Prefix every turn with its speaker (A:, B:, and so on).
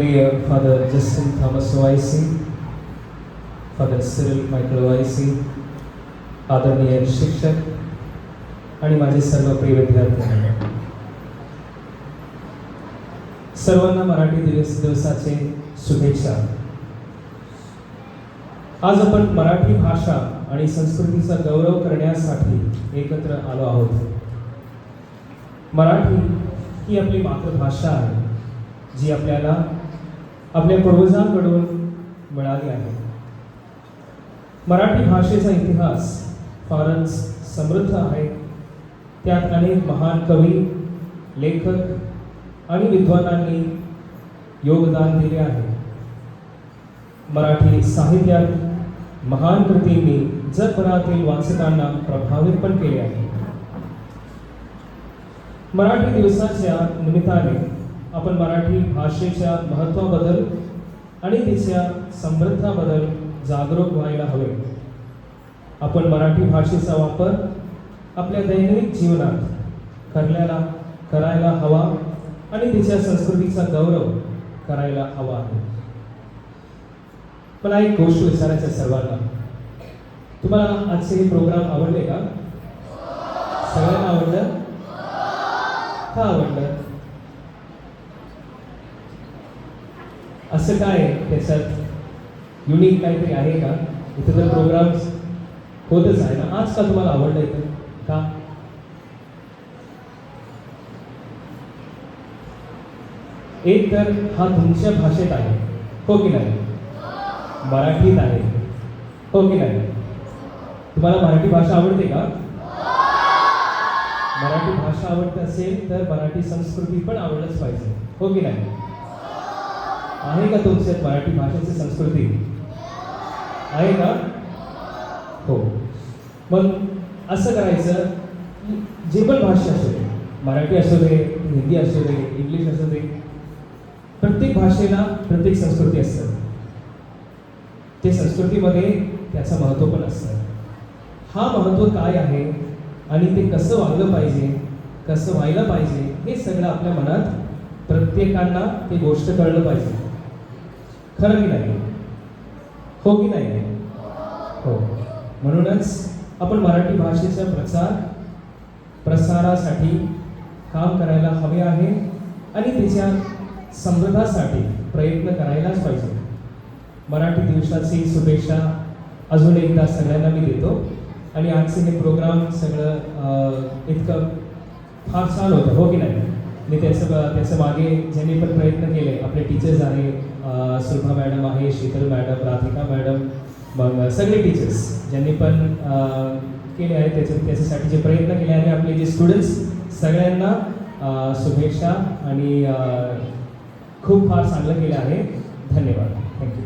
A: आदरणीय father Justin Thomas YC, father Cyril Michael YC, आदरणीय शिक्षक आणि माझे सर्व प्रिय विद्यार्थी, सर्वांना मराठी दिवसाचे शुभेच्छा। आज आपण मराठी भाषा आणि संस्कृतीचा गौरव करण्यासाठी एकत्र आलो आहोत। मराठी ही आपली मातृभाषा आहे, जी आपल्याला आपल्या पूर्वजांकडून मिळाली आहे। मराठी भाषेचा इतिहास फारच समृद्ध आहे। त्यात अनेक महान कवी, लेखक आणि विद्वानांनी योगदान दिले आहे। मराठी साहित्यात महान कृतींनी जगभरातील वाचकांना प्रभावित पण केले आहे। मराठी दिवसाच्या निमित्ताने आपण मराठी भाषेच्या महत्त्वाबद्दल आणि तिच्या समृद्धीबद्दल जागरूक व्हायला हवे। आपण मराठी भाषेचा वापर आपल्या दैनंदिन जीवनात करायला हवा आणि तिच्या संस्कृतीचा गौरव करायला हवा आहे। मला एक गोष्ट विचारायचं सर्वांना, तुम्हाला आजचे हे प्रोग्राम आवडले का? सगळ्यांना आवडलं? का आवडलं? असं काय त्याच्यात युनिक काहीतरी आहे का? इथे तर प्रोग्राम होतच आहे ना, आज का तुम्हाला आवडलं इथं? का? एक तर हा तुमच्या भाषेत आहे, हो की नाही? मराठीत आहे, हो की नाही? तुम्हाला मराठी भाषा आवडते का? मराठी भाषा आवडत असेल तर मराठी संस्कृती पण आवडलंच पाहिजे, हो की नाही? आहे का तुमच्यात मराठी भाषेची संस्कृती? आहे का? हो। मग असं करायचं, जे पण भाषा असू दे, मराठी असू दे, हिंदी असू दे, इंग्लिश असू दे, प्रत्येक भाषेला प्रत्येक संस्कृती असते। ते संस्कृतीमध्ये त्याचं महत्त्व पण असतं। हा महत्त्व काय आहे आणि ते कसं वागलं पाहिजे, कसं व्हायला पाहिजे, हे सगळं आपल्या मनात प्रत्येकांना ते गोष्ट कळलं पाहिजे, खरं की नाही? हो की नाही? हो। म्हणूनच आपण मराठी भाषेच्या प्रसारासाठी काम करायला हवे आहे आणि त्याच्या समृद्धासाठी प्रयत्न करायलाच पाहिजे। मराठी दिवसाची शुभेच्छा अजून एकदा सगळ्यांना मी देतो। आणि आजचे हे प्रोग्राम सगळं इतकं फार छान होतं, हो की नाही? मी त्याचं मागे ज्यांनी पण प्रयत्न केले, आपले टीचर्स आहे, सुभा मॅडम आहे, शीतल मॅडम, राधिका मॅडम, मग सगळे टीचर्स ज्यांनी पण केले आहे त्याच्यासाठी जे प्रयत्न केले आणि आपले जे स्टुडंट्स, सगळ्यांना शुभेच्छा आणि खूप फार चांगलं केलं आहे। धन्यवाद, थँक्यू।